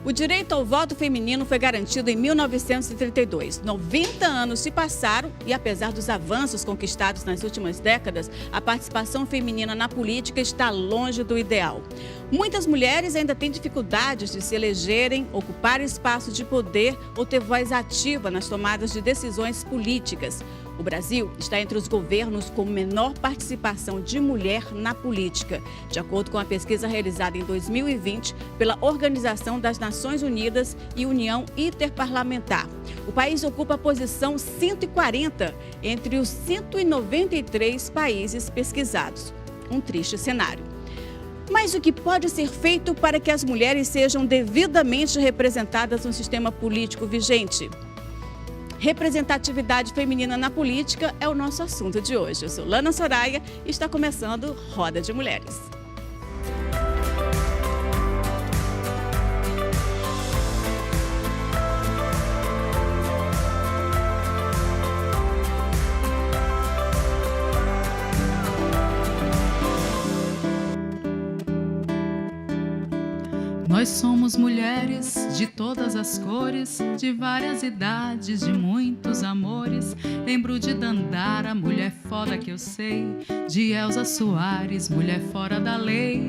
O direito ao voto feminino foi garantido em 1932. 90 anos se passaram e, apesar dos avanços conquistados nas últimas décadas, a participação feminina na política está longe do ideal. Muitas mulheres ainda têm dificuldades de se elegerem, ocupar espaço de poder ou ter voz ativa nas tomadas de decisões políticas. O Brasil está entre os governos com menor participação de mulher na política, de acordo com a pesquisa realizada em 2020 pela Organização das Nações Unidas e União Interparlamentar. O país ocupa a posição 140 entre os 193 países pesquisados. Um triste cenário. Mas o que pode ser feito para que as mulheres sejam devidamente representadas no sistema político vigente? Representatividade feminina na política é o nosso assunto de hoje. Eu sou Lana Soraya e está começando Roda de Mulheres. Nós somos mulheres de todas as cores, de várias idades, de muitos amores. Lembro de Dandara, mulher foda que eu sei, de Elza Soares, mulher fora da lei.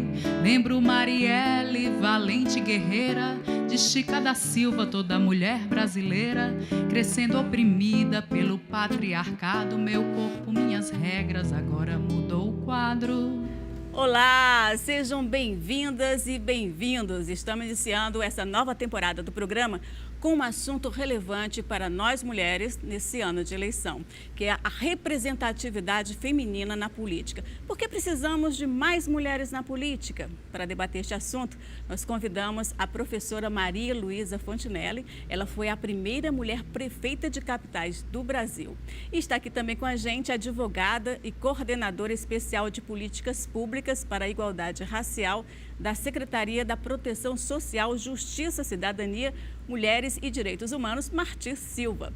Lembro Marielle, valente guerreira, de Chica da Silva, toda mulher brasileira, crescendo oprimida pelo patriarcado. Meu corpo, minhas regras, agora mudou o quadro. Olá, sejam bem-vindas e bem-vindos. Estamos iniciando essa nova temporada do programa com um assunto relevante para nós mulheres nesse ano de eleição, que é a representatividade feminina na política. Por que precisamos de mais mulheres na política? Para debater este assunto, nós convidamos a professora Maria Luísa Fontinelli. Ela foi a primeira mulher prefeita de capitais do Brasil. E está aqui também com a gente a advogada e coordenadora especial de políticas públicas para a igualdade racial da Secretaria da Proteção Social, Justiça, Cidadania, Mulheres e Direitos Humanos, Marti Silva.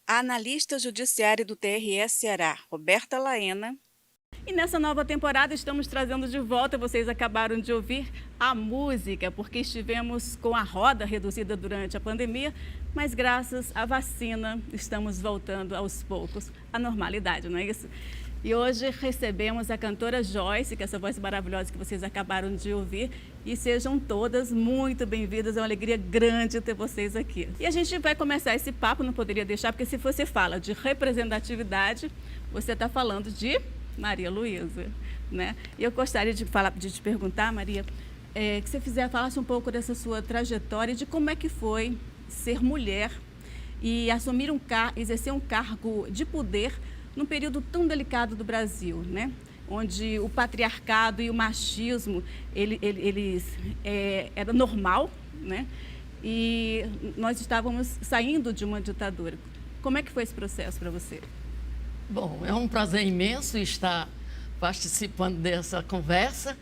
A analista judiciária do TRE Ceará, Roberta Laena. E nessa nova temporada estamos trazendo de volta, vocês acabaram de ouvir, a música, porque estivemos com a roda reduzida durante a pandemia, mas graças à vacina estamos voltando aos poucos à normalidade, não é isso? E hoje recebemos a cantora Joyce, que é essa voz maravilhosa que vocês acabaram de ouvir. E sejam todas muito bem-vindas, é uma alegria grande ter vocês aqui. E a gente vai começar esse papo, não poderia deixar, porque se você fala de representatividade, você está falando de Maria Luísa, né? E eu gostaria de te perguntar, Maria, que você falasse um pouco dessa sua trajetória, de como é que foi ser mulher e assumir exercer um cargo de poder num período tão delicado do Brasil, né? Onde o patriarcado e o machismo era normal, né? E nós estávamos saindo de uma ditadura. Como é que foi esse processo para você? Bom, é um prazer imenso estar participando dessa conversa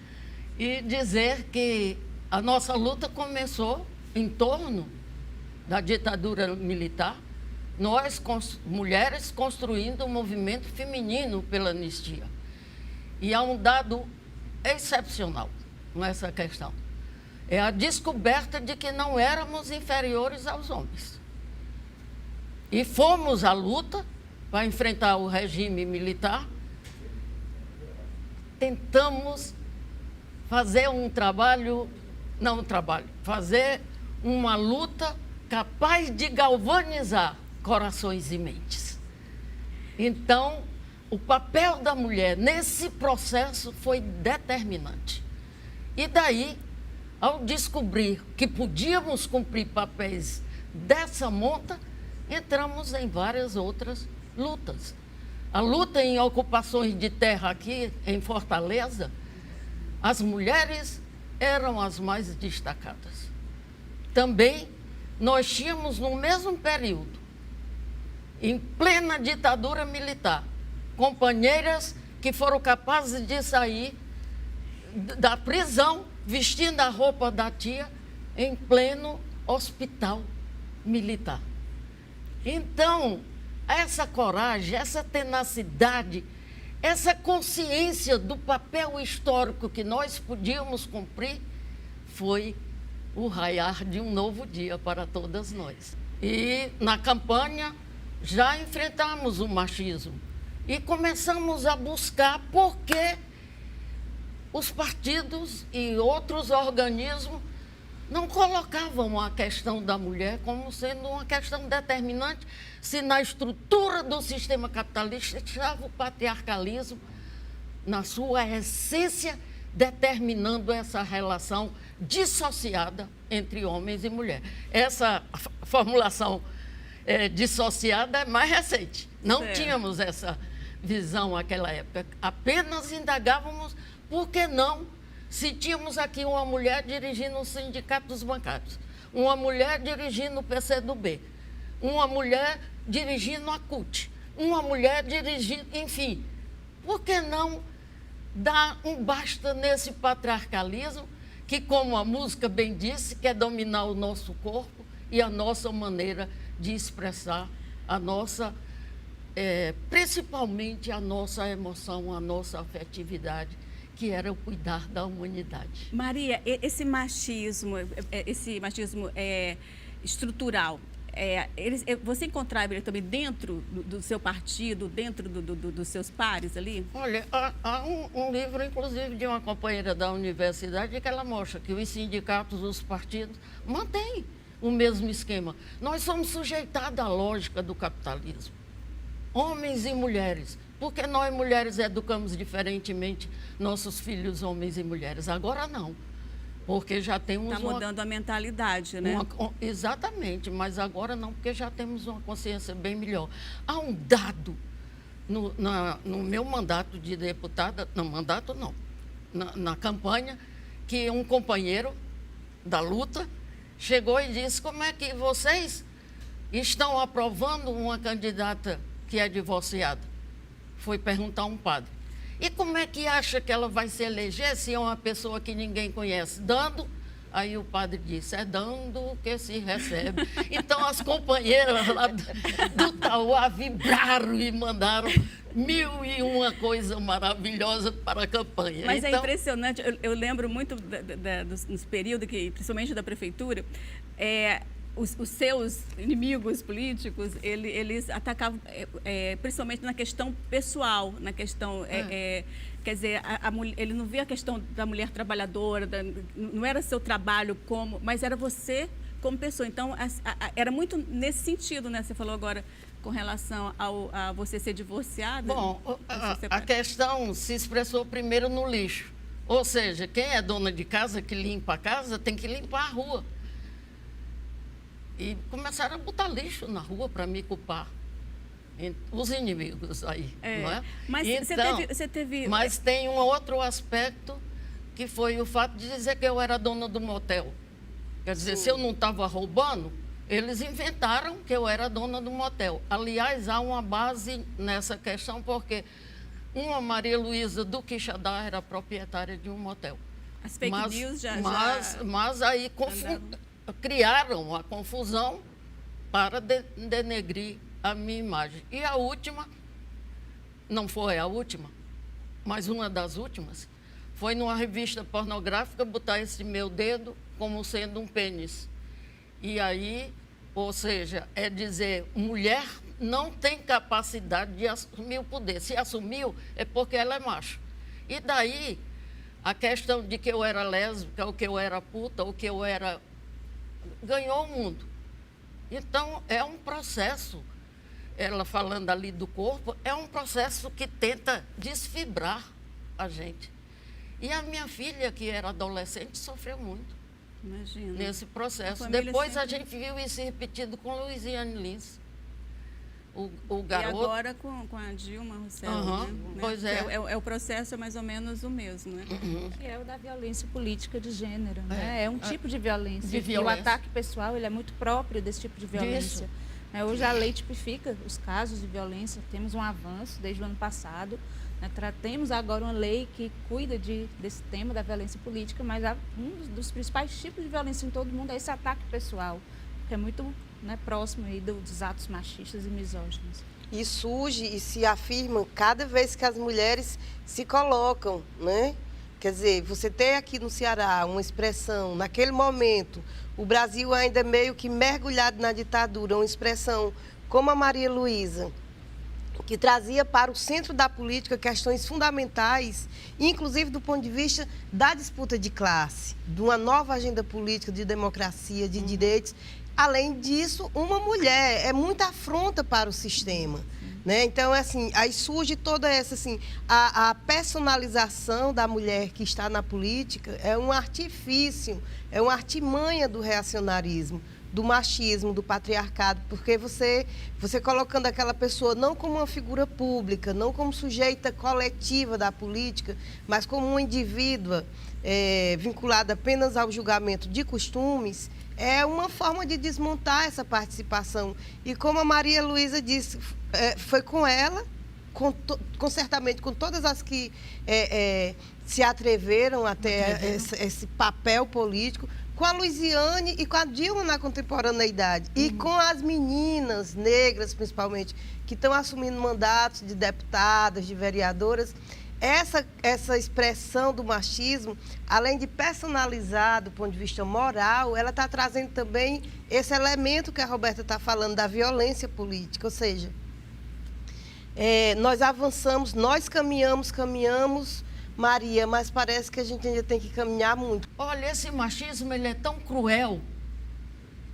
e dizer que a nossa luta começou em torno da ditadura militar. Nós, mulheres, construindo um movimento feminino pela anistia. E há um dado excepcional nessa questão. É a descoberta de que não éramos inferiores aos homens. E fomos à luta para enfrentar o regime militar. Tentamos fazer fazer uma luta capaz de galvanizar corações e mentes. Então, o papel da mulher nesse processo foi determinante. E daí, ao descobrir que podíamos cumprir papéis dessa monta, entramos em várias outras lutas. A luta em ocupações de terra aqui em Fortaleza, as mulheres eram as mais destacadas. Também nós tínhamos no mesmo período, em plena ditadura militar, companheiras que foram capazes de sair da prisão vestindo a roupa da tia em pleno hospital militar. Então, essa coragem, essa tenacidade, essa consciência do papel histórico que nós podíamos cumprir foi o raiar de um novo dia para todas nós. E na campanha já enfrentamos o machismo e começamos a buscar por que os partidos e outros organismos não colocavam a questão da mulher como sendo uma questão determinante, se na estrutura do sistema capitalista estava o patriarcalismo, na sua essência, determinando essa relação dissociada entre homens e mulher. Essa formulação dissociada é mais recente. Não tínhamos essa visão naquela época. Apenas indagávamos por que não, se tínhamos aqui uma mulher dirigindo o Sindicato dos Bancários, uma mulher dirigindo o PCdoB, uma mulher dirigindo a CUT, uma mulher dirigindo, enfim, por que não dar um basta nesse patriarcalismo que, como a música bem disse, quer dominar o nosso corpo e a nossa maneira de expressar a nossa, principalmente a nossa emoção, a nossa afetividade, que era o cuidar da humanidade. Maria, esse machismo estrutural, você encontrava ele também dentro do seu partido, dentro dos seus pares ali? Olha, há um livro, inclusive, de uma companheira da universidade, que ela mostra que os sindicatos, os partidos, mantêm o mesmo esquema. Nós somos sujeitados à lógica do capitalismo, homens e mulheres, porque nós, mulheres, educamos diferentemente nossos filhos, homens e mulheres. Agora não. Porque já temos Está mudando a mentalidade, né? Exatamente, mas agora não, porque já temos uma consciência bem melhor. Há um dado no meu mandato de deputada, na campanha, que um companheiro da luta chegou e disse: como é que vocês estão aprovando uma candidata que é divorciada? Foi perguntar a um padre. E como é que acha que ela vai se eleger se é uma pessoa que ninguém conhece? Dando? Aí o padre disse: é dando que se recebe. Então as companheiras lá do Tauá vibraram e mandaram 1001 coisa maravilhosa para a campanha. Mas então, é impressionante, eu lembro muito dos períodos, principalmente da prefeitura, os seus inimigos políticos, eles atacavam principalmente na questão pessoal, na questão, quer dizer, ele não via a questão da mulher trabalhadora, não era seu trabalho mas era você como pessoa. Então, era muito nesse sentido, né? Você falou agora com relação a você ser divorciada. Bom, a questão se expressou primeiro no lixo. Ou seja, quem é dona de casa, que limpa a casa, tem que limpar a rua. E começaram a botar lixo na rua para me culpar. Os inimigos aí, não é? Mas então, você teve... Mas tem um outro aspecto, que foi o fato de dizer que eu era dona do motel. Quer dizer, se eu não estava roubando, eles inventaram que eu era dona do motel. Aliás, há uma base nessa questão, porque uma Maria Luísa do Quixadá era proprietária de um motel. As fake news Mas aí criaram a confusão para denegrir a minha imagem. E a última, não foi a última, mas uma das últimas, foi numa revista pornográfica botar esse meu dedo como sendo um pênis. E aí, ou seja, é dizer, mulher não tem capacidade de assumir o poder. Se assumiu, é porque ela é macho. E daí, a questão de que eu era lésbica, ou que eu era puta, ou que eu era... ganhou o mundo. Então, é um processo, ela falando ali do corpo, é um processo que tenta desfibrar a gente. E a minha filha, que era adolescente, sofreu muito. Imagina. Nesse processo. Depois a gente viu isso repetido com Luiziane Lins. O garoto... E agora com a Dilma Rousseff, né? Pois é. O processo é mais ou menos o mesmo, né? Que é o da violência política de gênero, né? É um tipo de violência. De E o ataque pessoal, ele é muito próprio desse tipo de violência. Hoje a lei tipifica os casos de violência, temos um avanço desde o ano passado. Temos agora uma lei que cuida desse tema da violência política, mas um dos principais tipos de violência em todo mundo é esse ataque pessoal, que é muito próximo aí dos atos machistas e misóginos. E surge e se afirma cada vez que as mulheres se colocam, né? Quer dizer, você ter aqui no Ceará uma expressão, naquele momento, o Brasil ainda meio que mergulhado na ditadura, uma expressão como a Maria Luísa, que trazia para o centro da política questões fundamentais, inclusive do ponto de vista da disputa de classe, de uma nova agenda política de democracia, de direitos. Além disso, uma mulher é muita afronta para o sistema. Né? Então, assim, aí surge toda essa, assim, a personalização da mulher que está na política é um artifício, é uma artimanha do reacionarismo, do machismo, do patriarcado, porque você colocando aquela pessoa não como uma figura pública, não como sujeita coletiva da política, mas como uma indivídua vinculada apenas ao julgamento de costumes, é uma forma de desmontar essa participação. E como a Maria Luísa disse, foi com ela, certamente com todas as que se atreveram até esse papel político, com a Luiziane e com a Dilma na contemporaneidade, e com as meninas negras, principalmente, que estão assumindo mandatos de deputadas, de vereadoras. Essa expressão do machismo, além de personalizar do ponto de vista moral, ela está trazendo também esse elemento que a Roberta está falando, da violência política. Ou seja, nós avançamos, nós caminhamos, Maria, mas parece que a gente ainda tem que caminhar muito. Olha, esse machismo ele é tão cruel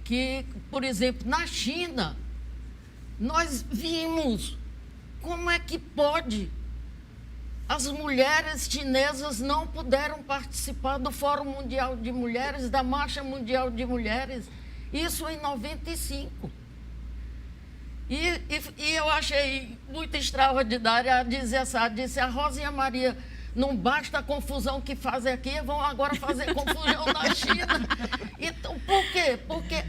que, por exemplo, na China, nós vimos como é que pode. As mulheres chinesas não puderam participar do Fórum Mundial de Mulheres, da Marcha Mundial de Mulheres, isso em 95. E eu achei muito extraordinária disse a Rosa e a Maria, não basta a confusão que fazem aqui, vão agora fazer confusão na China. Então, por quê? Porque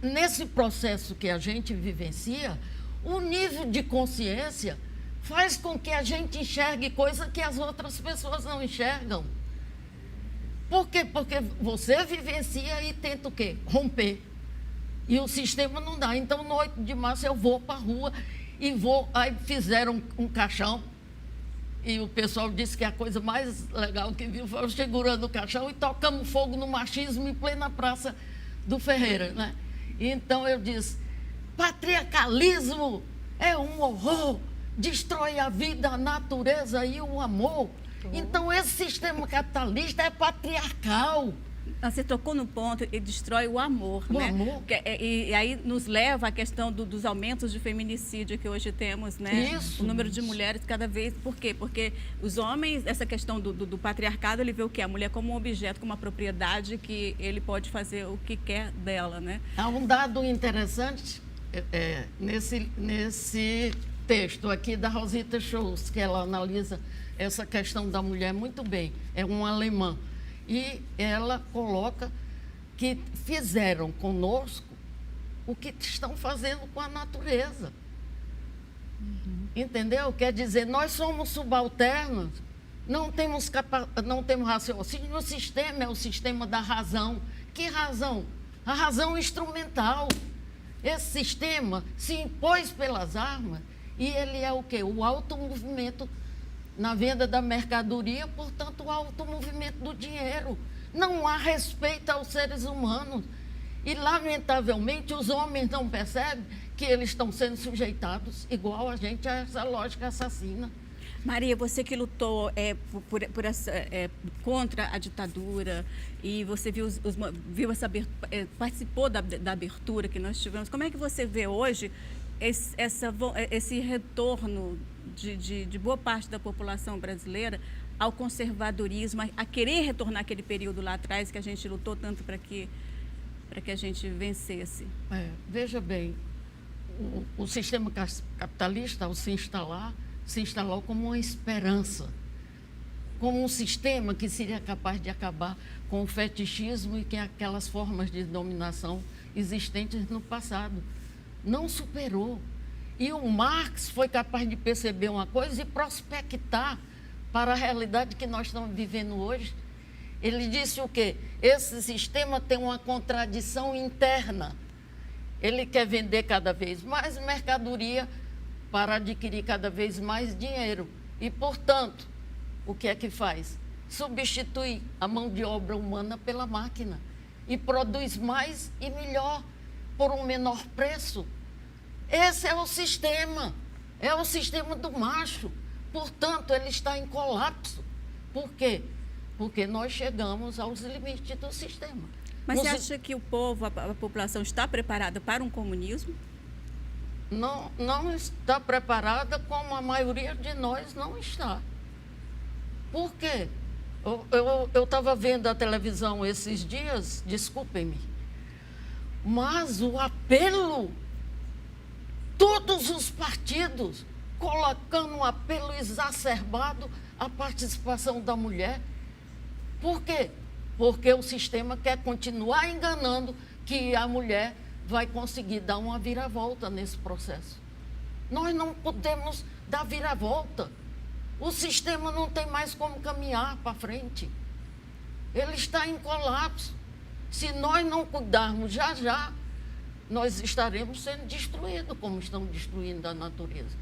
nesse processo que a gente vivencia, o nível de consciência faz com que a gente enxergue coisa que as outras pessoas não enxergam. Por quê? Porque você vivencia e tenta o quê? Romper. E o sistema não dá. Então, no 8 de março, eu vou para a rua e vou... Aí fizeram um caixão e o pessoal disse que a coisa mais legal que viu foi eu segurando o caixão e tocamos fogo no machismo em plena Praça do Ferreira, né? Então, eu disse, patriarcalismo é um horror, destrói a vida, a natureza e o amor. Então, esse sistema capitalista é patriarcal. Você tocou no ponto e destrói o amor, né? Amor. E aí nos leva à questão dos aumentos de feminicídio que hoje temos, né? Isso. O número de mulheres cada vez... Por quê? Porque os homens, essa questão do patriarcado, ele vê o quê? A mulher como um objeto, como uma propriedade que ele pode fazer o que quer dela, né? Há um dado interessante nesse texto aqui da Rosita Schulz, que ela analisa essa questão da mulher muito bem. É uma alemã. E ela coloca que fizeram conosco o que estão fazendo com a natureza. Entendeu? Quer dizer, nós somos subalternos, não temos raciocínio. O sistema é o sistema da razão. Que razão? A razão instrumental. Esse sistema se impôs pelas armas e ele é o quê? O automovimento na venda da mercadoria, portanto, o automovimento do dinheiro. Não há respeito aos seres humanos. E, lamentavelmente, os homens não percebem que eles estão sendo sujeitados, igual a gente, a essa lógica assassina. Maria, você que lutou contra a ditadura e você viu essa participou da abertura que nós tivemos, como é que você vê hoje esse retorno de boa parte da população brasileira ao conservadorismo, a querer retornar aquele período lá atrás que a gente lutou tanto para que a gente vencesse? Veja bem, o sistema capitalista, ao se instalou como uma esperança, como um sistema que seria capaz de acabar com o fetichismo e com aquelas formas de dominação existentes no passado. Não superou. E o Marx foi capaz de perceber uma coisa e prospectar para a realidade que nós estamos vivendo hoje. Ele disse o quê? Esse sistema tem uma contradição interna. Ele quer vender cada vez mais mercadoria para adquirir cada vez mais dinheiro. E, portanto, o que é que faz? Substitui a mão de obra humana pela máquina e produz mais e melhor por um menor preço. Esse é o sistema do macho. Portanto, ele está em colapso. Por quê? Porque nós chegamos aos limites do sistema. Mas você acha que o povo, a população está preparada para um comunismo? Não está preparada, como a maioria de nós não está. Por quê? Eu estava vendo a televisão esses dias, desculpem-me, mas o apelo, todos os partidos colocando um apelo exacerbado à participação da mulher. Por quê? Porque o sistema quer continuar enganando que a mulher vai conseguir dar uma viravolta nesse processo. Nós não podemos dar viravolta. O sistema não tem mais como caminhar para frente. Ele está em colapso. Se nós não cuidarmos já, nós estaremos sendo destruídos, como estão destruindo a natureza.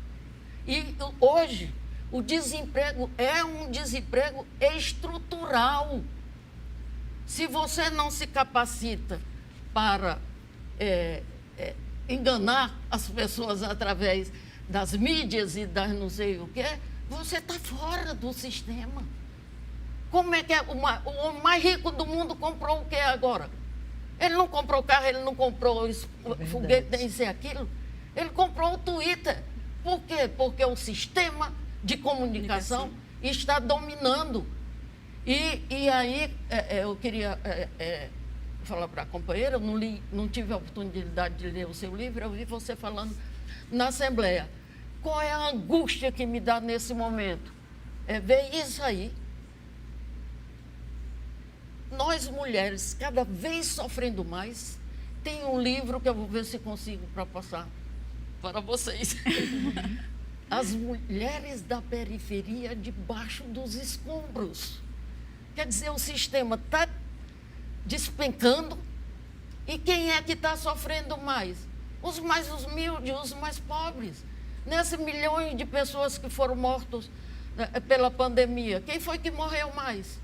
E hoje, o desemprego é um desemprego estrutural. Se você não se capacita para enganar as pessoas através das mídias e das não sei o quê, você está fora do sistema. Como é que o homem mais rico do mundo comprou o que agora? Ele não comprou carro, ele não comprou foguete, nem isso e aquilo. Ele comprou o Twitter. Por quê? Porque o sistema de comunicação está dominando. E aí, eu queria falar para a companheira, eu não tive a oportunidade de ler o seu livro, eu vi você falando na Assembleia. Qual é a angústia que me dá nesse momento? É ver isso aí. Nós, mulheres, cada vez sofrendo mais. Tem um livro que eu vou ver se consigo para passar para vocês. As mulheres da periferia debaixo dos escombros. Quer dizer, o sistema está despencando. E quem é que está sofrendo mais? Os mais humildes, os mais pobres. Nesses milhões de pessoas que foram mortos pela pandemia, quem foi que morreu mais?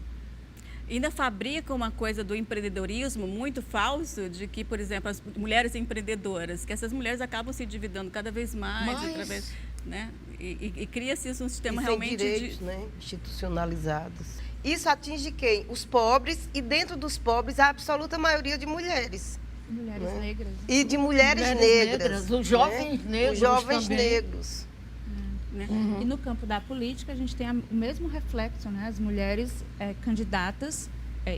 Ainda fabrica uma coisa do empreendedorismo muito falso, de que, por exemplo, as mulheres empreendedoras, que essas mulheres acabam se endividando cada vez mais, através, né? E cria-se um sistema realmente direitos, né? Institucionalizados. Isso atinge quem? Os pobres, e dentro dos pobres a absoluta maioria de mulheres. Mulheres negras. E de mulheres negras. Os jovens negros. Os jovens também. negros. Né? E no campo da política, a gente tem o mesmo reflexo, né? As mulheres candidatas,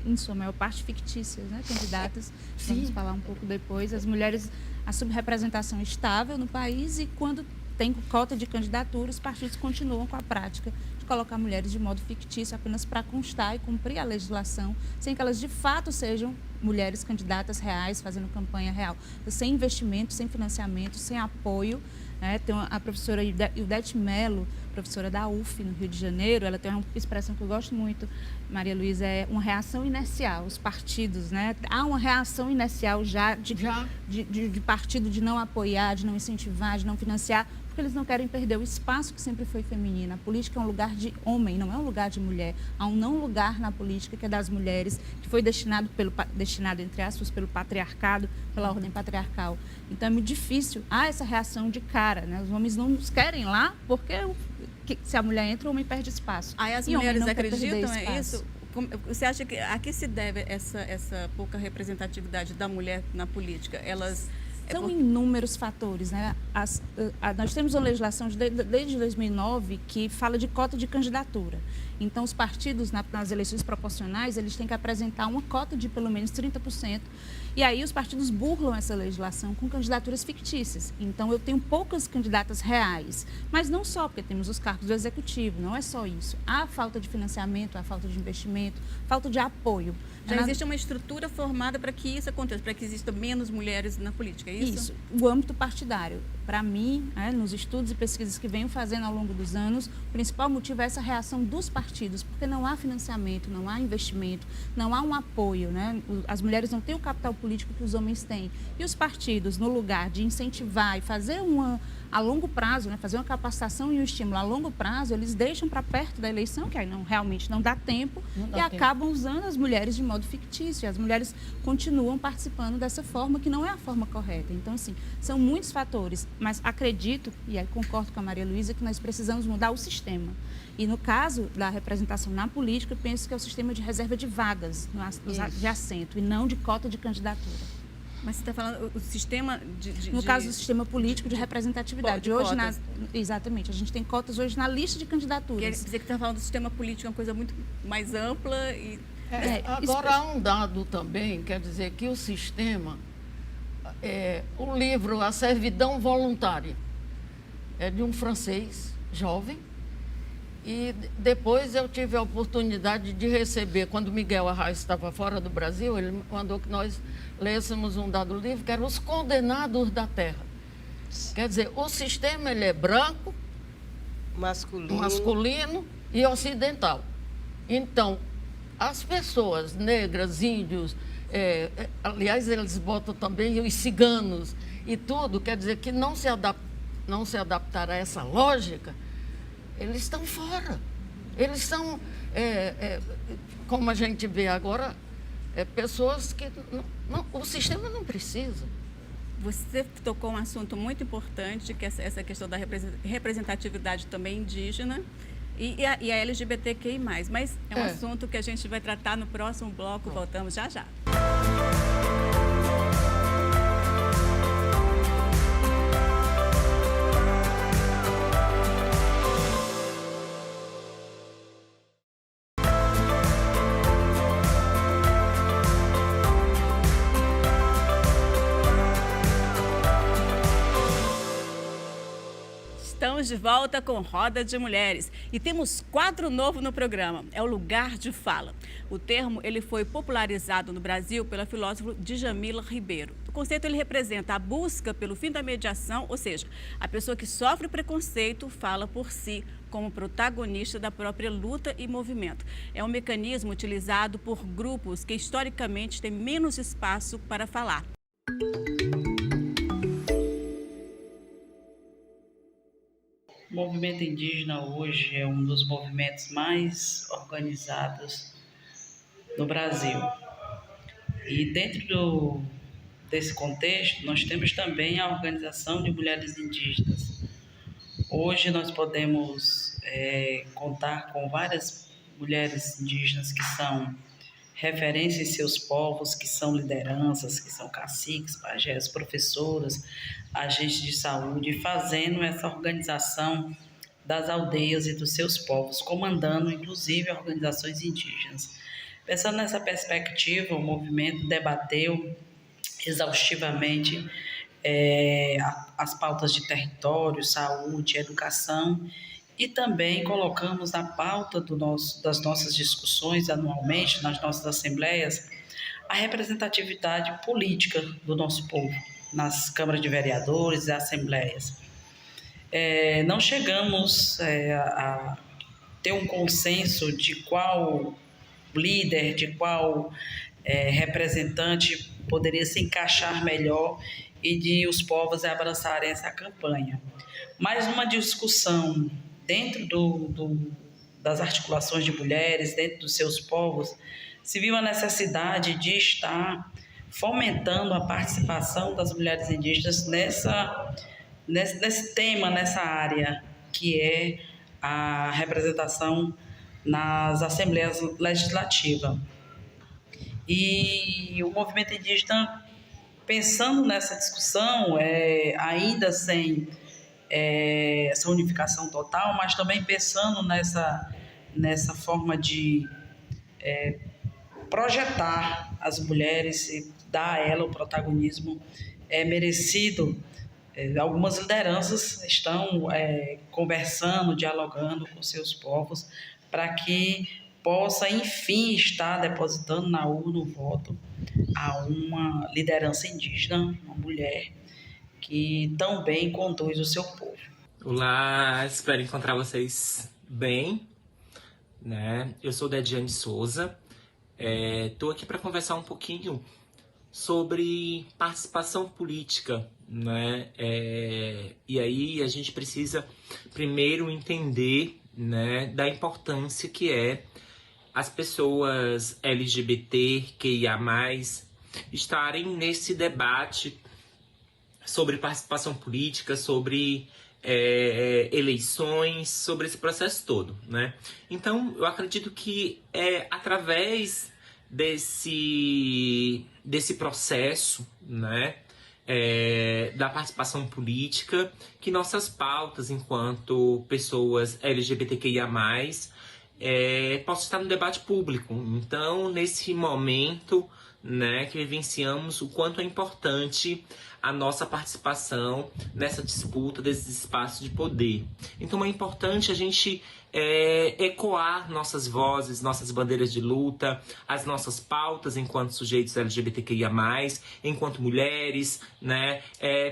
em sua maior parte fictícias, né? Candidatas, vamos falar um pouco depois. As mulheres, a subrepresentação estável no país, e quando tem cota de candidatura, os partidos continuam com a prática de colocar mulheres de modo fictício apenas para constar e cumprir a legislação, sem que elas de fato sejam mulheres candidatas reais, fazendo campanha real. Sem investimento, sem financiamento, sem apoio. Tem a professora Ildete Mello, professora da UF, no Rio de Janeiro, ela tem uma expressão que eu gosto muito, Maria Luísa, é uma reação inercial, os partidos, né? Há uma reação inercial já de partido de não apoiar, de não incentivar, de não financiar, porque eles não querem perder o espaço que sempre foi feminino. A política é um lugar de homem, não é um lugar de mulher. Há um não lugar na política que é das mulheres, que foi destinado, entre aspas, pelo patriarcado, pela ordem patriarcal. Então é muito difícil. Há essa reação de cara, né? Os homens não nos querem lá, porque se a mulher entra, o homem perde espaço. Aí as mulheres acreditam, é isso? Você acha que a que se deve essa pouca representatividade da mulher na política? São inúmeros fatores, né? Nós temos uma legislação desde 2009 que fala de cota de candidatura. Então, os partidos, nas eleições proporcionais, eles têm que apresentar uma cota de pelo menos 30%. E aí os partidos burlam essa legislação com candidaturas fictícias. Então, eu tenho poucas candidatas reais. Mas não só, porque temos os cargos do executivo, não é só isso. Há falta de financiamento, há falta de investimento, falta de apoio. Já existe uma estrutura formada para que isso aconteça, para que existam menos mulheres na política, é isso? Isso, o âmbito partidário. Para mim, nos estudos e pesquisas que venho fazendo ao longo dos anos, o principal motivo é essa reação dos partidos, porque não há financiamento, não há investimento, não há um apoio, né? As mulheres não têm o capital político que os homens têm. E os partidos, no lugar de incentivar e fazer a longo prazo, né, fazer uma capacitação e um estímulo a longo prazo, eles deixam para perto da eleição, que aí realmente não dá tempo, acabam usando as mulheres de modo fictício. As mulheres continuam participando dessa forma, que não é a forma correta. Então, assim, são muitos fatores, mas acredito, e aí concordo com a Maria Luísa, que nós precisamos mudar o sistema. E no caso da representação na política, eu penso que é o sistema de reserva de vagas de assento e não de cota de candidatura. Mas você está falando o sistema No caso do sistema político de representatividade. De hoje exatamente. A gente tem cotas hoje na lista de candidaturas. Quer dizer que está falando do sistema político, é uma coisa muito mais ampla. Agora, há um dado também, quer dizer que o sistema, o livro A Servidão Voluntária, é de um francês jovem, e depois eu tive a oportunidade de receber, quando Miguel Arraes estava fora do Brasil, ele mandou que nós lêssemos um dado livro, que era Os Condenados da Terra. Quer dizer, o sistema ele é branco, masculino e ocidental. Então, as pessoas negras, índios, aliás, eles botam também os ciganos e tudo, quer dizer que não se adaptaram a essa lógica, eles estão fora. Eles são, como a gente vê agora, pessoas que o sistema não precisa. Você tocou um assunto muito importante, que é essa questão da representatividade também indígena e a LGBTQI+. Mas é um assunto que a gente vai tratar no próximo bloco. Voltamos já já. Estamos de volta com Roda de Mulheres e temos quadro novo no programa, é o Lugar de Fala. O termo ele foi popularizado no Brasil pela filósofa Djamila Ribeiro. O conceito ele representa a busca pelo fim da mediação, ou seja, a pessoa que sofre preconceito fala por si, como protagonista da própria luta e movimento. É um mecanismo utilizado por grupos que historicamente têm menos espaço para falar. O movimento indígena hoje é um dos movimentos mais organizados no Brasil. E dentro desse contexto, nós temos também a Organização de Mulheres Indígenas. Hoje nós podemos contar com várias mulheres indígenas que são referência em seus povos, que são lideranças, que são caciques, pajés, professoras, agentes de saúde, fazendo essa organização das aldeias e dos seus povos, comandando inclusive organizações indígenas. Pensando nessa perspectiva, o movimento debateu exaustivamente as pautas de território, saúde, educação, e também colocamos na pauta das nossas discussões anualmente, nas nossas assembleias, a representatividade política do nosso povo, nas câmaras de vereadores e assembleias. Não chegamos a ter um consenso de qual líder, de qual representante poderia se encaixar melhor e de os povos abraçarem essa campanha. Mas uma discussão dentro das articulações de mulheres, dentro dos seus povos, se viu a necessidade de estar fomentando a participação das mulheres indígenas nesse tema, nessa área, que é a representação nas assembleias legislativas. E o movimento indígena, pensando nessa discussão, ainda sem essa unificação total, mas também pensando nessa forma de projetar as mulheres e dar a ela o protagonismo merecido. Algumas lideranças estão conversando, dialogando com seus povos para que possa, enfim, estar depositando na urna o voto a uma liderança indígena, uma mulher que também conduz o seu povo. Olá, espero encontrar vocês bem, né? Eu sou Dediane Souza, estou aqui para conversar um pouquinho sobre participação política, né? E aí a gente precisa primeiro entender, né, da importância que é as pessoas LGBTQIA+, estarem nesse debate sobre participação política, sobre eleições, sobre esse processo todo, né? Então, eu acredito que é através desse processo, né, da participação política, que nossas pautas enquanto pessoas LGBTQIA+, possam estar no debate público. Então, nesse momento, né, que vivenciamos, o quanto é importante a nossa participação nessa disputa desses espaços de poder. Então é importante a gente ecoar nossas vozes, nossas bandeiras de luta, as nossas pautas enquanto sujeitos LGBTQIA+, enquanto mulheres, né,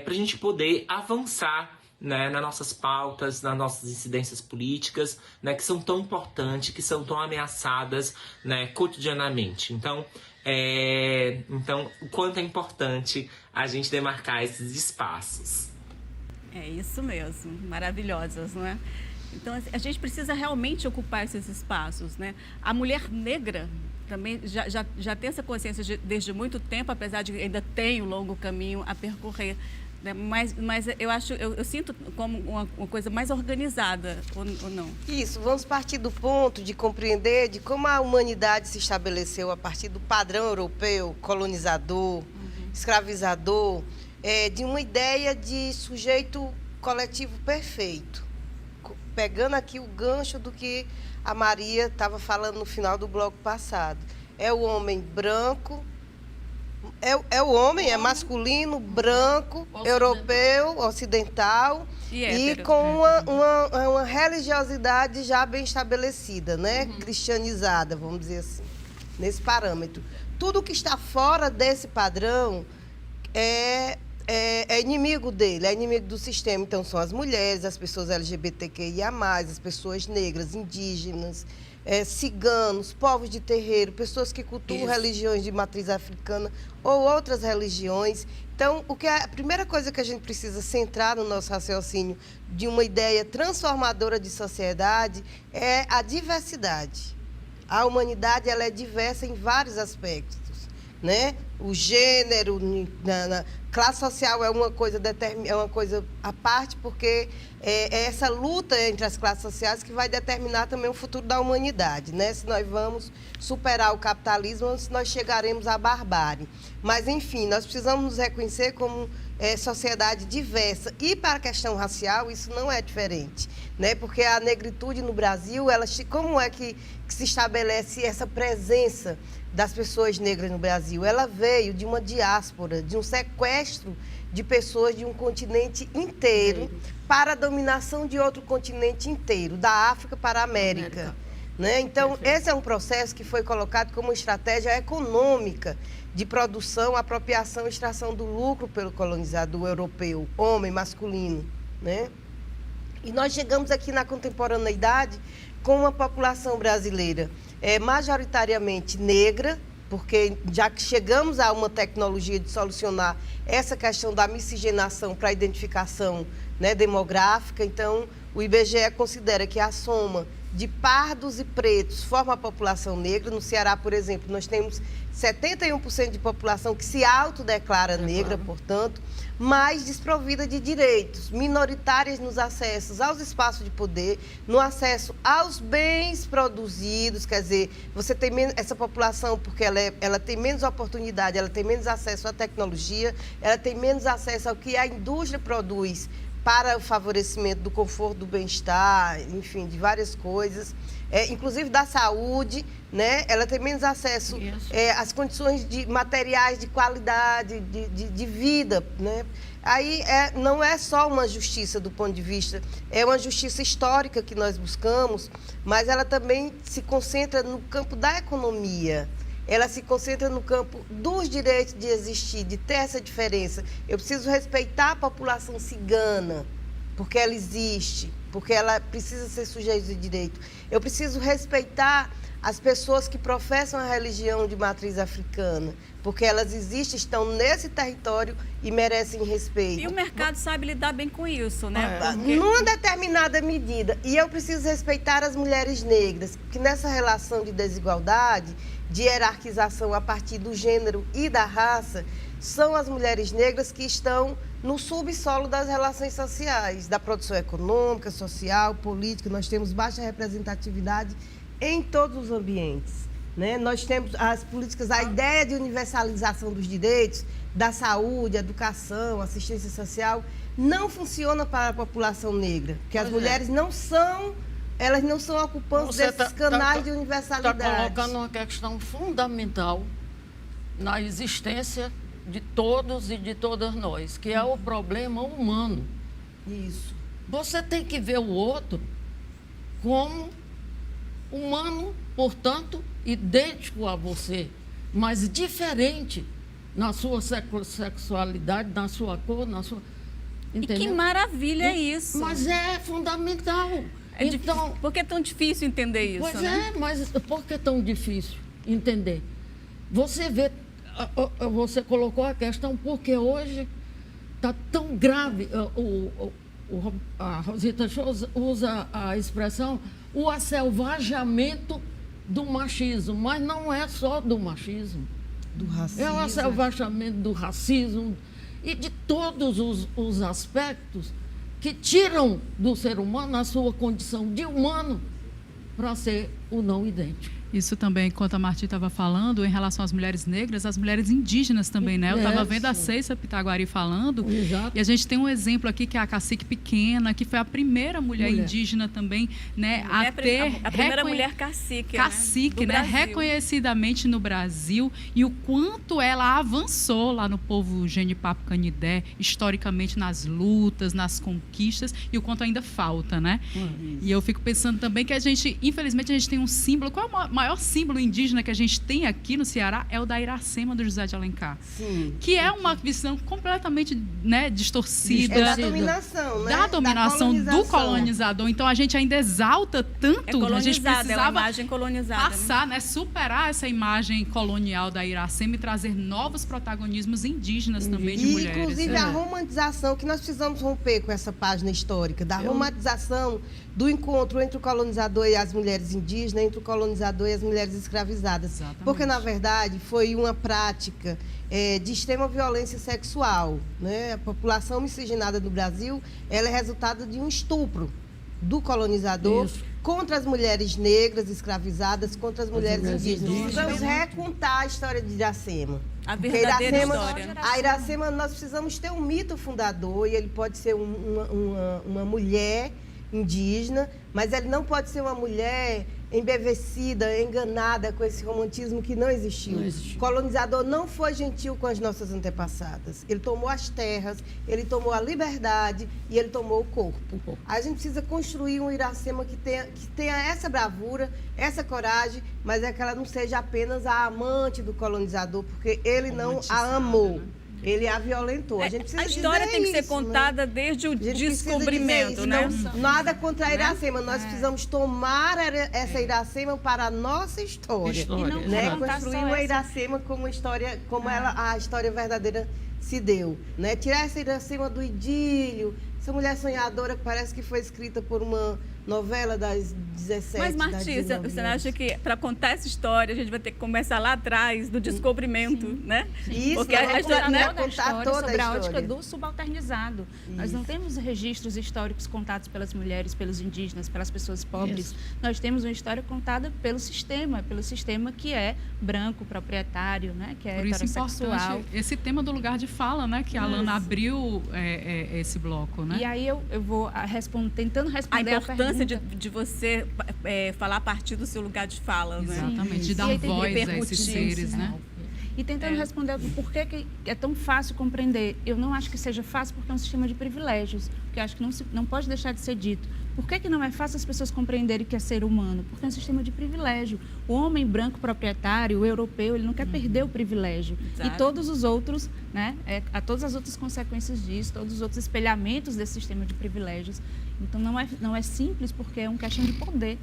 para a gente poder avançar, né, nas nossas pautas, nas nossas incidências políticas, né, que são tão importantes, que são tão ameaçadas, né, cotidianamente. Então, o quanto é importante a gente demarcar esses espaços. É isso mesmo, maravilhosas, não é? Então, a gente precisa realmente ocupar esses espaços, né? A mulher negra também já tem essa consciência desde muito tempo, apesar de ainda ter um longo caminho a percorrer. Mas eu sinto como uma coisa mais organizada, ou não? Isso, vamos partir do ponto de compreender de como a humanidade se estabeleceu a partir do padrão europeu, colonizador, escravizador, de uma ideia de sujeito coletivo perfeito. Pegando aqui o gancho do que a Maria estava falando no final do bloco passado. É o homem branco, é o homem, é masculino, branco, europeu, ocidental e com uma religiosidade já bem estabelecida, né? Cristianizada, vamos dizer assim, nesse parâmetro. Tudo que está fora desse padrão é inimigo dele, é inimigo do sistema. Então, são as mulheres, as pessoas LGBTQIA+, as pessoas negras, indígenas, ciganos, povos de terreiro, pessoas que cultuam religiões de matriz africana ou outras religiões. Então, a primeira coisa que a gente precisa centrar no nosso raciocínio de uma ideia transformadora de sociedade é a diversidade. A humanidade ela é diversa em vários aspectos, né? O gênero, classe social é uma coisa à parte, porque é essa luta entre as classes sociais que vai determinar também o futuro da humanidade, né? Se nós vamos superar o capitalismo ou se nós chegaremos à barbárie. Mas, enfim, nós precisamos nos reconhecer como sociedade diversa. E para a questão racial, isso não é diferente, né? Porque a negritude no Brasil, como é que se estabelece essa presença das pessoas negras no Brasil? Ela veio de uma diáspora, de um sequestro de pessoas de um continente inteiro para a dominação de outro continente inteiro, da África para a América. Né? Então, esse é um processo que foi colocado como estratégia econômica de produção, apropriação e extração do lucro pelo colonizador europeu, homem, masculino. Né? E nós chegamos aqui na contemporaneidade com uma população brasileira majoritariamente negra, porque já que chegamos a uma tecnologia de solucionar essa questão da miscigenação para a identificação, né, demográfica, então o IBGE considera que a soma de pardos e pretos forma a população negra. No Ceará, por exemplo, nós temos 71% de população que se autodeclara negra, portanto, mas desprovida de direitos, minoritárias nos acessos aos espaços de poder, no acesso aos bens produzidos. Quer dizer, você tem menos, essa população, porque ela tem menos oportunidade, ela tem menos acesso à tecnologia, ela tem menos acesso ao que a indústria produz para o favorecimento do conforto, do bem-estar, enfim, de várias coisas, inclusive da saúde, né? Ela tem menos acesso às condições de materiais de qualidade, de vida, né? Aí não é só uma justiça do ponto de vista, é uma justiça histórica que nós buscamos, mas ela também se concentra no campo da economia. Ela se concentra no campo dos direitos de existir, de ter essa diferença. Eu preciso respeitar a população cigana, porque ela existe, porque ela precisa ser sujeita de direito. Eu preciso respeitar as pessoas que professam a religião de matriz africana, porque elas existem, estão nesse território e merecem respeito. E o mercado sabe lidar bem com isso, né? Numa determinada medida. E eu preciso respeitar as mulheres negras, porque nessa relação de desigualdade, de hierarquização a partir do gênero e da raça, são as mulheres negras que estão no subsolo das relações sociais, da produção econômica, social, política. Nós temos baixa representatividade em todos os ambientes, né? Nós temos as políticas, a ideia de universalização dos direitos, da saúde, educação, assistência social, não funciona para a população negra, porque as mulheres não são, elas não são ocupantes desses canais de universalidade. Está colocando uma questão fundamental na existência de todos e de todas nós, que é o problema humano. Isso. Você tem que ver o outro como humano, portanto, idêntico a você, mas diferente na sua sexualidade, na sua cor, na sua... Entendeu? E que maravilha isso. Mas é fundamental. Então, por que é tão difícil entender isso? Pois né? mas por que é tão difícil entender? Você vê, você colocou a questão porque hoje está tão grave. A Rosita Shows usa a expressão o aselvajamento do machismo, mas não é só do machismo. Do racismo. É o aselvajamento do racismo e de todos os aspectos que tiram do ser humano a sua condição de humano para ser o não idêntico. Isso também, enquanto a Marti estava falando, em relação às mulheres negras, as mulheres indígenas também, né? Eu estava vendo a Ceissa Pitaguari falando. Exato. E a gente tem um exemplo aqui, que é a Cacique Pequena, que foi a primeira mulher indígena também, né? A primeira mulher cacique. Cacique, né? Reconhecidamente no Brasil. E o quanto ela avançou lá no povo Genipapo Canidé, historicamente nas lutas, nas conquistas, e o quanto ainda falta, né? E eu fico pensando também que a gente, infelizmente, a gente tem um símbolo. Qual é o maior símbolo indígena que a gente tem aqui no Ceará? É o da Iracema do José de Alencar. Sim. Que é uma visão completamente, né, distorcida. É da dominação, né? Da dominação do colonizador. Então, a gente ainda exalta tanto. A gente precisava é uma imagem colonizada, passar, né, superar essa imagem colonial da Iracema e trazer novos protagonismos indígenas também de mulheres. Inclusive, a romantização, que nós precisamos romper com essa página histórica, da romantização do encontro entre o colonizador e as mulheres indígenas, entre o colonizador e as mulheres escravizadas. Exatamente. Porque, na verdade, foi uma prática de extrema violência sexual, né? A população miscigenada do Brasil, ela é resultado de um estupro do colonizador contra as mulheres negras escravizadas, contra as mulheres indígenas. Precisamos recontar a história de Iracema. A verdadeira história. A Iracema, nós precisamos ter um mito fundador, e ele pode ser uma mulher indígena, mas ele não pode ser uma mulher embevecida, enganada com esse romantismo que não existiu. O colonizador não foi gentil com as nossas antepassadas. Ele tomou as terras, ele tomou a liberdade e ele tomou o corpo. A gente precisa construir um Iracema que tenha essa bravura, essa coragem, mas é que ela não seja apenas a amante do colonizador, porque ele não a amou. Ele a violentou. A gente precisa a história tem que ser contada, né, desde o descobrimento, né? Nada contra a Iracema. Nós precisamos tomar essa Iracema para a nossa história. Né? Construir uma Iracema como a história verdadeira se deu. Né? Tirar essa Iracema do idílio, essa mulher sonhadora que parece que foi escrita por uma novela das 17. Mas, Marti, você acha que para contar essa história a gente vai ter que começar lá atrás do descobrimento, né? Isso, porque a história, né, contar toda sobre a ótica do subalternizado. Isso. Nós não temos registros históricos contados pelas mulheres, pelos indígenas, pelas pessoas pobres. Isso. Nós temos uma história contada pelo sistema que é branco, proprietário, né? Que é heterossexual. Esse tema do lugar de fala, né? Que a Alana abriu esse bloco, né? E aí eu vou tentando responder a importância de você falar a partir do seu lugar de fala, né? Exatamente, de dar voz a esses seres, né? E tentando responder por que é tão fácil compreender. Eu não acho que seja fácil porque é um sistema de privilégios, porque eu acho que não pode deixar de ser dito. Por que não é fácil as pessoas compreenderem que é ser humano? Porque é um sistema de privilégio. O homem branco proprietário, o europeu, ele não quer perder o privilégio. Exato. E todos os outros, né, há todas as outras consequências disso, todos os outros espelhamentos desse sistema de privilégios. Então, não é simples, porque é uma questão de poder.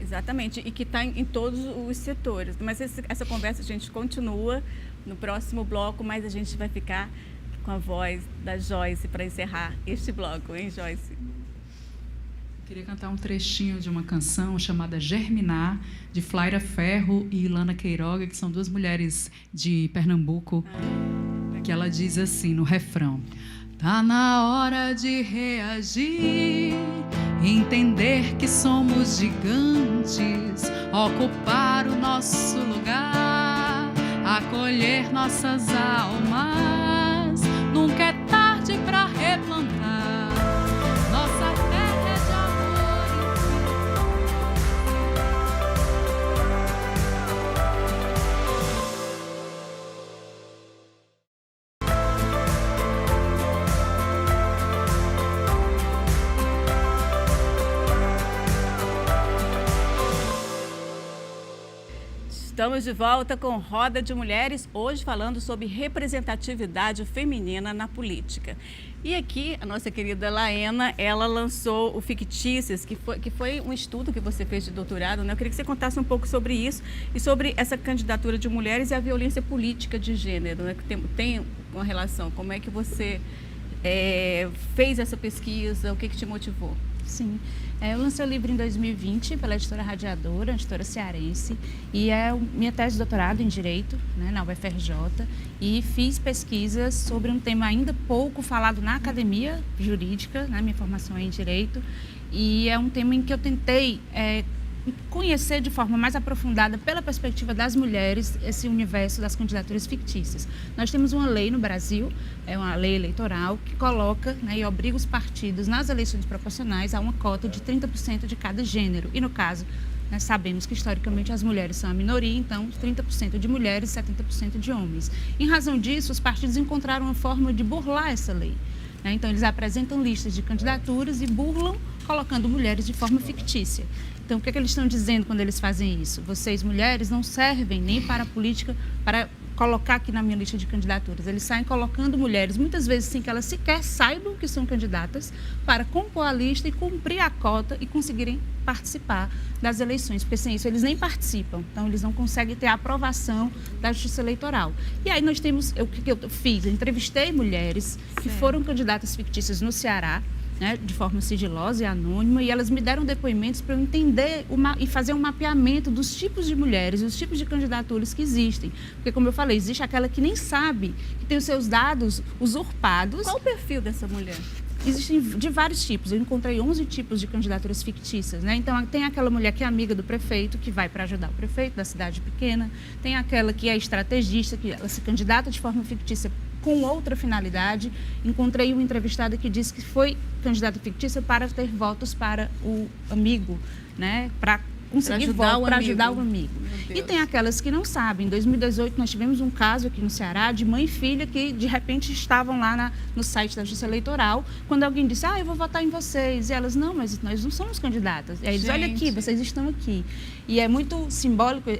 Exatamente, e que está em todos os setores. Mas essa conversa a gente continua no próximo bloco, mas a gente vai ficar com a voz da Joyce para encerrar este bloco, hein, Joyce? Queria cantar um trechinho de uma canção chamada Germinar, de Flaira Ferro e Ilana Queiroga, que são duas mulheres de Pernambuco, que ela diz assim no refrão: tá na hora de reagir, entender que somos gigantes, ocupar o nosso lugar, acolher nossas almas. Nunca é tarde para replantar. Nossa terra é de amor. Estamos de volta com Roda de Mulheres, hoje falando sobre representatividade feminina na política. E aqui, a nossa querida Laena, ela lançou o Fictícias, que foi um estudo que você fez de doutorado, né? Eu queria que você contasse um pouco sobre isso e sobre essa candidatura de mulheres e a violência política de gênero, né? Que tem uma relação. Como é que você fez essa pesquisa? O que te motivou? Sim, eu lancei o livro em 2020 pela editora Radiadora, editora cearense, e é minha tese de doutorado em Direito, né, na UFRJ, e fiz pesquisas sobre um tema ainda pouco falado na academia jurídica, né, minha formação é em Direito, e é um tema em que eu tentei conhecer de forma mais aprofundada, pela perspectiva das mulheres, esse universo das candidaturas fictícias. Nós temos uma lei no Brasil, é uma lei eleitoral, que coloca, né, e obriga os partidos nas eleições proporcionais a uma cota de 30% de cada gênero. E no caso, né, sabemos que historicamente as mulheres são a minoria, então 30% de mulheres e 70% de homens. Em razão disso, os partidos encontraram uma forma de burlar essa lei. Então, eles apresentam listas de candidaturas e burlam, colocando mulheres de forma fictícia. Então, o que eles estão dizendo quando eles fazem isso? Vocês, mulheres, não servem nem para a política, para colocar aqui na minha lista de candidaturas. Eles saem colocando mulheres, muitas vezes sem que elas sequer saibam que são candidatas, para compor a lista e cumprir a cota e conseguirem participar das eleições, porque sem isso eles nem participam. Então, eles não conseguem ter a aprovação da Justiça Eleitoral. E aí nós temos, o que eu fiz? Eu entrevistei mulheres que foram candidatas fictícias no Ceará, né, de forma sigilosa e anônima, e elas me deram depoimentos para eu entender e fazer um mapeamento dos tipos de mulheres, os tipos de candidaturas que existem. Porque, como eu falei, existe aquela que nem sabe, que tem os seus dados usurpados. Qual o perfil dessa mulher? Existem de vários tipos. Eu encontrei 11 tipos de candidaturas fictícias, né? Então, tem aquela mulher que é amiga do prefeito, que vai para ajudar o prefeito da cidade pequena. Tem aquela que é estrategista, que ela se candidata de forma fictícia com outra finalidade. Encontrei uma entrevistada que disse que foi candidata fictícia para ter votos para o amigo, né? Para conseguir votos, para ajudar o amigo. E tem aquelas que não sabem. Em 2018, nós tivemos um caso aqui no Ceará de mãe e filha que, de repente, estavam lá no site da Justiça Eleitoral, quando alguém disse, eu vou votar em vocês. E elas, não, mas nós não somos candidatas. E aí eles, olha aqui, vocês estão aqui. E é muito simbólico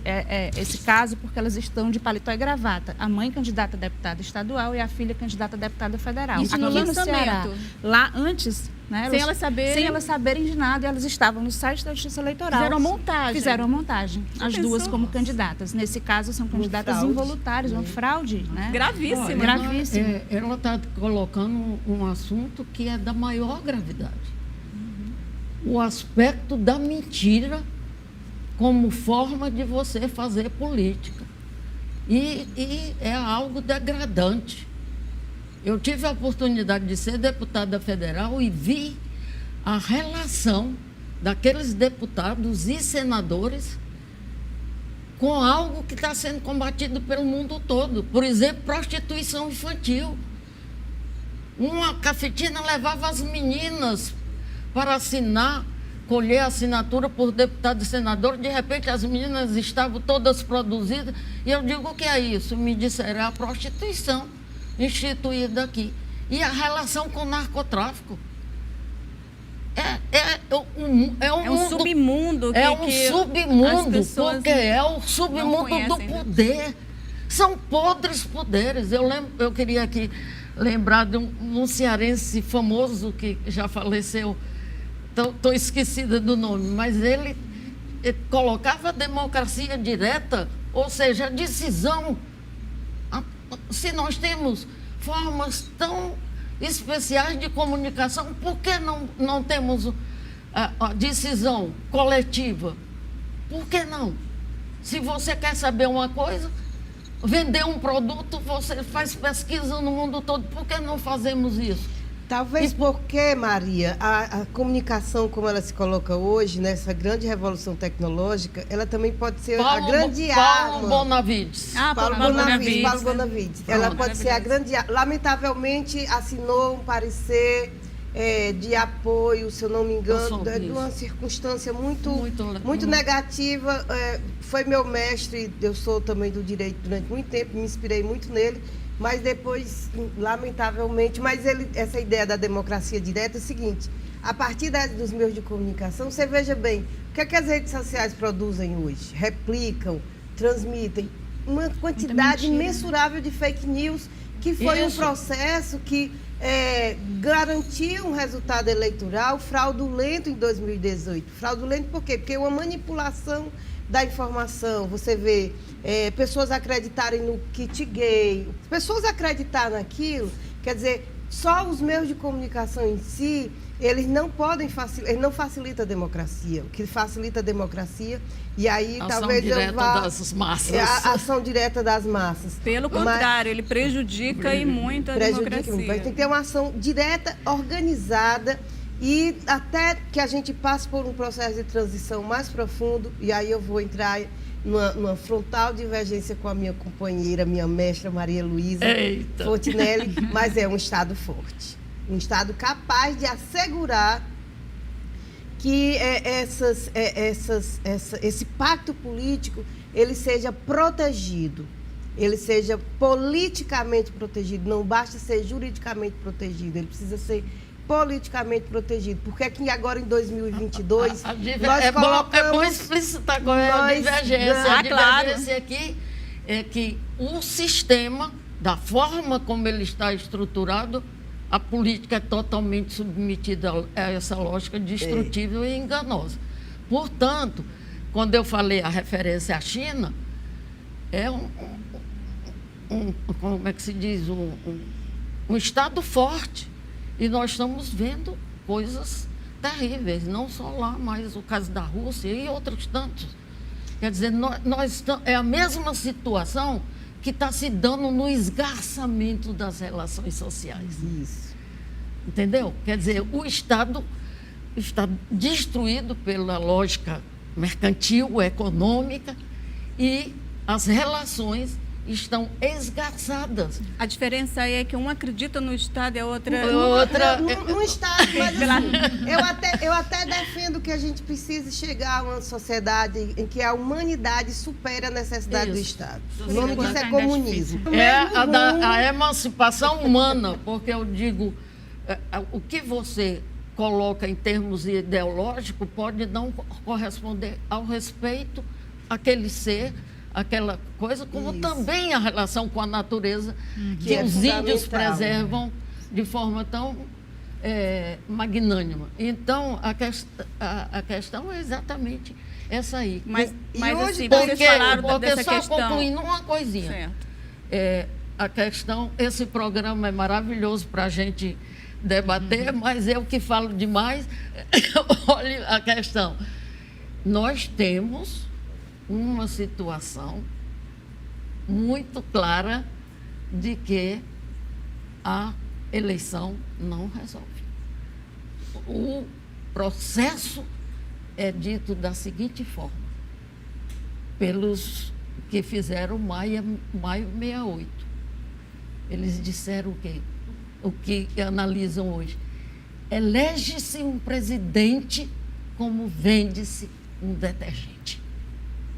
esse caso, porque elas estão de paletó e gravata. A mãe candidata a deputada estadual e a filha candidata a deputada federal. Isso no lançamento. Lá antes, né, sem elas saberem de nada, elas estavam no site da Justiça Eleitoral. Fizeram a montagem. As duas como candidatas. Nesse caso, são candidatas involuntárias, uma fraude, né? Gravíssima. Gravíssima. Ela está colocando um assunto que é da maior gravidade. O aspecto da mentira como forma de você fazer política. E é algo degradante. Eu tive a oportunidade de ser deputada federal e vi a relação daqueles deputados e senadores com algo que está sendo combatido pelo mundo todo. Por exemplo, prostituição infantil. Uma cafetina levava as meninas para assinar, colher assinatura por deputado e senador. De repente, as meninas estavam todas produzidas. E eu digo, o que é isso? Me disseram, é a prostituição instituída aqui. E a relação com o narcotráfico. É um submundo que, é um que submundo, as pessoas porque é o não submundo do conhecem, né? poder. São podres poderes. Eu queria aqui lembrar de um cearense famoso que já faleceu, estou esquecida do nome, mas ele colocava a democracia direta, ou seja, a decisão. Se nós temos formas tão especiais de comunicação, por que não temos a decisão coletiva? Por que não? Se você quer saber uma coisa, vender um produto, você faz pesquisa no mundo todo. Por que não fazemos isso? Talvez porque, Maria, a comunicação, como ela se coloca hoje, nessa grande revolução tecnológica, ela também pode ser a grande arma. Paulo Bonavides. Paulo Bonavides. Ela pode ser a grande arma. Lamentavelmente, assinou um parecer de apoio, se eu não me engano, de uma circunstância muito negativa. Foi meu mestre, eu sou também do direito durante muito tempo, me inspirei muito nele. Mas depois, lamentavelmente, essa ideia da democracia direta é o seguinte: a partir dos meios de comunicação, você veja bem, o que é que as redes sociais produzem hoje? Replicam, transmitem uma quantidade imensurável de fake news, que foi um processo que garantiu um resultado eleitoral fraudulento em 2018. Fraudulento por quê? Porque uma manipulação da informação, você vê pessoas acreditarem no kit gay, pessoas acreditar naquilo, quer dizer, só os meios de comunicação em si, eles não facilitam a democracia. O que facilita a democracia, e aí talvez eu vá... das massas. A ação direta das massas. Pelo contrário, ele prejudica e muito a democracia. Muito. Tem que ter uma ação direta, organizada, e até que a gente passe por um processo de transição mais profundo, e aí eu vou entrar numa frontal divergência com a minha companheira, minha mestra Maria Luísa Fontinelli, mas é um Estado forte, um Estado capaz de assegurar que esse pacto político ele seja protegido, ele seja politicamente protegido, não basta ser juridicamente protegido, ele precisa ser politicamente protegido, porque aqui agora em 2022 nós colocamos... É bom explicitar qual é a divergência. A divergência aqui é que o sistema, da forma como ele está estruturado, a política é totalmente submetida a essa lógica destrutiva e enganosa. Portanto, quando eu falei a referência à China, é como é que se diz, um Estado forte. E nós estamos vendo coisas terríveis, não só lá, mas o caso da Rússia e outros tantos. Quer dizer, é a mesma situação que está se dando no esgarçamento das relações sociais. Isso. Entendeu? Quer dizer, o Estado está destruído pela lógica mercantil, econômica, e as relações estão esgarçadas. A diferença aí é que um acredita no Estado e a outra... No Estado, mas assim, eu até defendo que a gente precise chegar a uma sociedade em que a humanidade supere a necessidade do Estado. O nome disso é comunismo. A emancipação humana, porque eu digo, o que você coloca em termos ideológicos pode não corresponder ao respeito àquele ser, aquela coisa, como também a relação com a natureza, que os índios preservam de forma tão magnânima. Então, a questão é exatamente essa aí. Mas hoje, assim, vocês falaram dessa só questão... concluindo uma coisinha. A questão, esse programa é maravilhoso para a gente debater, mas eu que falo demais. Olha a questão. Nós temos uma situação muito clara de que a eleição não resolve. O processo é dito da seguinte forma, pelos que fizeram maio 68. Eles disseram o quê? O que analisam hoje. Elege-se um presidente como vende-se um detergente.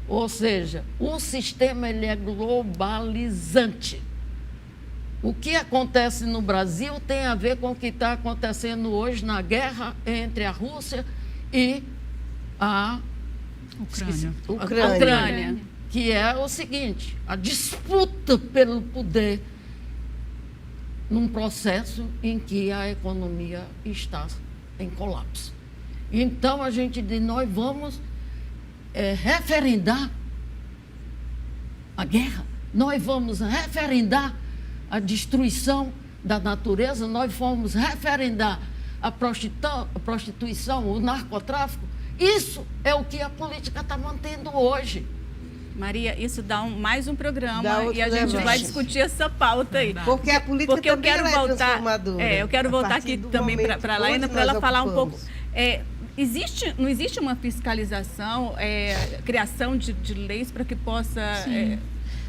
Ou seja, o sistema ele é globalizante. o que acontece no Brasil tem a ver com o que está acontecendo hoje na guerra entre a Rússia e a Ucrânia. Que é o seguinte, a disputa pelo poder num processo em que a economia está em colapso. Então, a gente diz, nós vamos referendar a guerra, nós vamos referendar a destruição da natureza, nós vamos referendar a prostituição, o narcotráfico. Isso é o que a política está mantendo hoje. Maria, isso dá mais um programa outro e a gente debate. vai discutir essa pauta aí. Porque a política Porque eu também quero ela é voltar, transformadora. eu quero A voltar partir aqui do também momento para a que Laína, hoje para ela nós falar um pouco. ocupamos. Não existe uma fiscalização, criação de leis para que possa...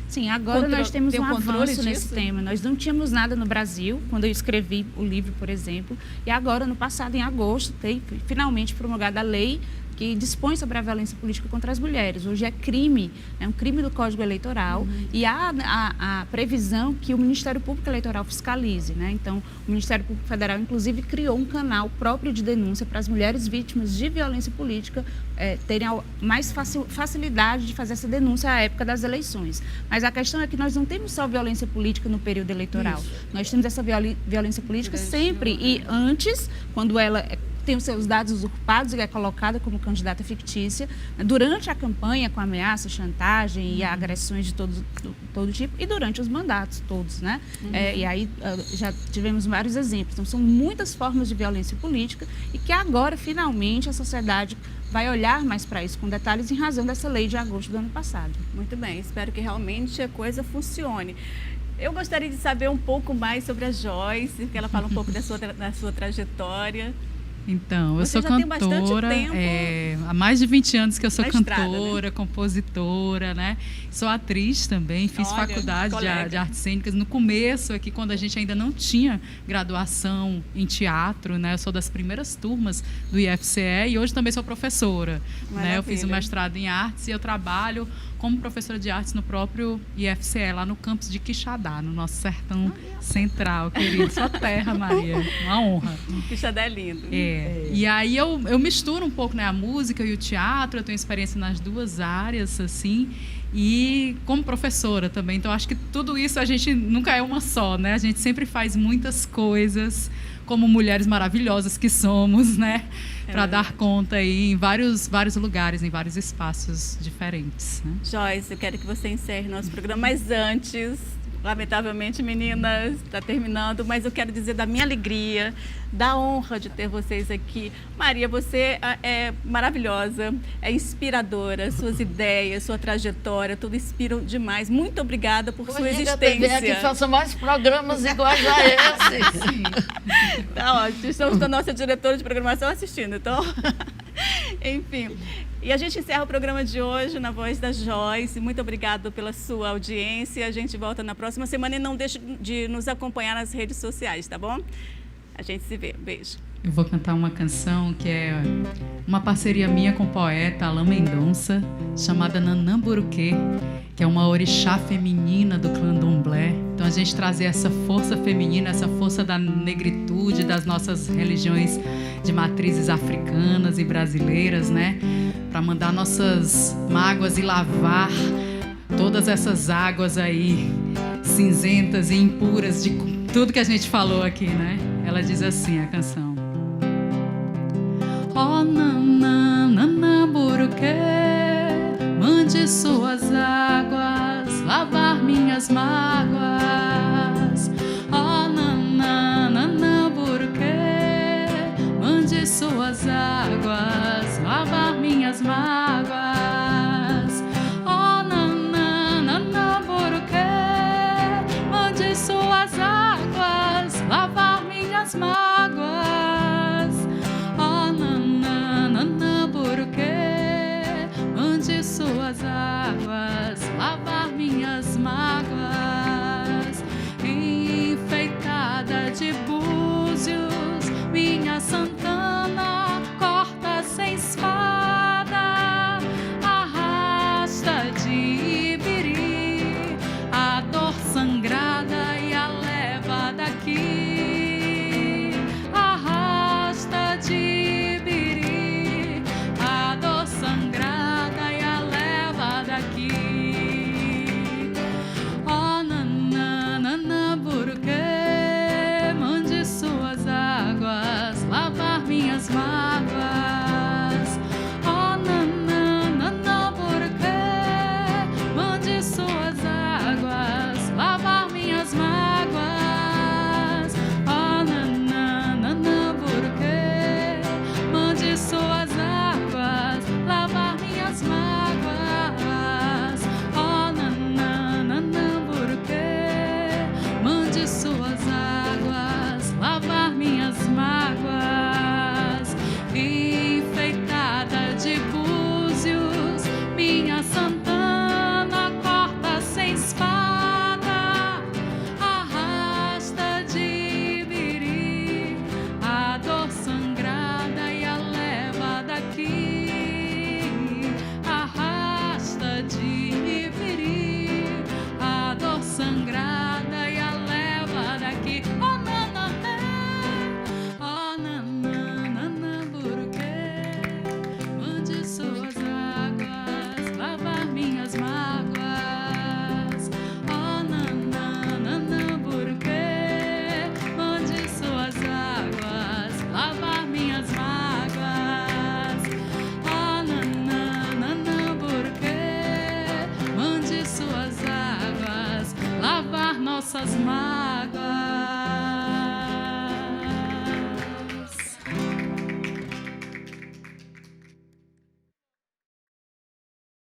Sim, agora nós temos ter um um controle avanço nesse disso? tema. Nós não tínhamos nada no Brasil, quando eu escrevi o livro, por exemplo, e agora, no passado, em agosto, tem finalmente promulgada a lei que dispõe sobre a violência política contra as mulheres. Hoje é crime, é um crime do Código Eleitoral, e há a previsão que o Ministério Público Eleitoral fiscalize, né? Então, o Ministério Público Federal, inclusive, criou um canal próprio de denúncia para as mulheres vítimas de violência política terem mais facilidade de fazer essa denúncia à época das eleições. Mas a questão é que nós não temos só violência política no período eleitoral. Isso. Nós temos essa violência política sempre, e antes, quando ela tem os seus dados usurpados e é colocada como candidata fictícia, durante a campanha, com ameaça, chantagem e agressões de todo tipo, e durante os mandatos todos, né? E aí já tivemos vários exemplos. Então, são muitas formas de violência política e que agora, finalmente, a sociedade vai olhar mais para isso com detalhes em razão dessa lei de agosto do ano passado. Muito bem, espero que realmente a coisa funcione. Eu gostaria de saber um pouco mais sobre a Joyce, que ela fala um pouco da sua trajetória. Então, eu Você sou já tem bastante cantora, tempo há mais de 20 anos que eu sou na estrada, cantora, né? compositora, né? Sou atriz também, fiz Olha, faculdade colega. de artes cênicas. No começo, aqui, quando a gente ainda não tinha graduação em teatro, né? Eu sou das primeiras turmas do IFCE e hoje também sou professora, né? Eu fiz o mestrado em artes e eu trabalho como professora de artes no próprio IFCE, lá no campus de Quixadá, no nosso sertão central, querido. Sua terra, Maria. Uma honra. Quixadá é lindo. E aí eu misturo um pouco, né, a música e o teatro, eu tenho experiência nas duas áreas, assim, e como professora também. Então, acho que tudo isso a gente nunca é uma só, né? A gente sempre faz muitas coisas, como mulheres maravilhosas que somos, né? Para dar conta aí em vários lugares, em vários espaços diferentes, né? Joyce, eu quero que você encerre nosso programa, mas antes, lamentavelmente, meninas, está terminando, mas eu quero dizer da minha alegria, da honra de ter vocês aqui. Maria, você é maravilhosa, é inspiradora, suas ideias, sua trajetória, tudo inspiram demais. Muito obrigada por sua existência. Que faça mais programas iguais a esse. Sim. Tá ótimo, estamos com a nossa diretora de programação assistindo, então, enfim. E a gente encerra o programa de hoje na voz da Joyce. Muito obrigada pela sua audiência. A gente volta na próxima semana e não deixe de nos acompanhar nas redes sociais, tá bom? A gente se vê. Beijo. Eu vou cantar uma canção que é uma parceria minha com o poeta Alain Mendonça, chamada Nanamburuquê, que é uma orixá feminina do candomblé. Então, a gente trazer essa força feminina, essa força da negritude, das nossas religiões de matrizes africanas e brasileiras, né? Para mandar nossas mágoas e lavar todas essas águas aí cinzentas e impuras de tudo que a gente falou aqui, né? Ela diz assim, a canção: ó Nanamburuquê, mande suas águas lavar minhas mágoas.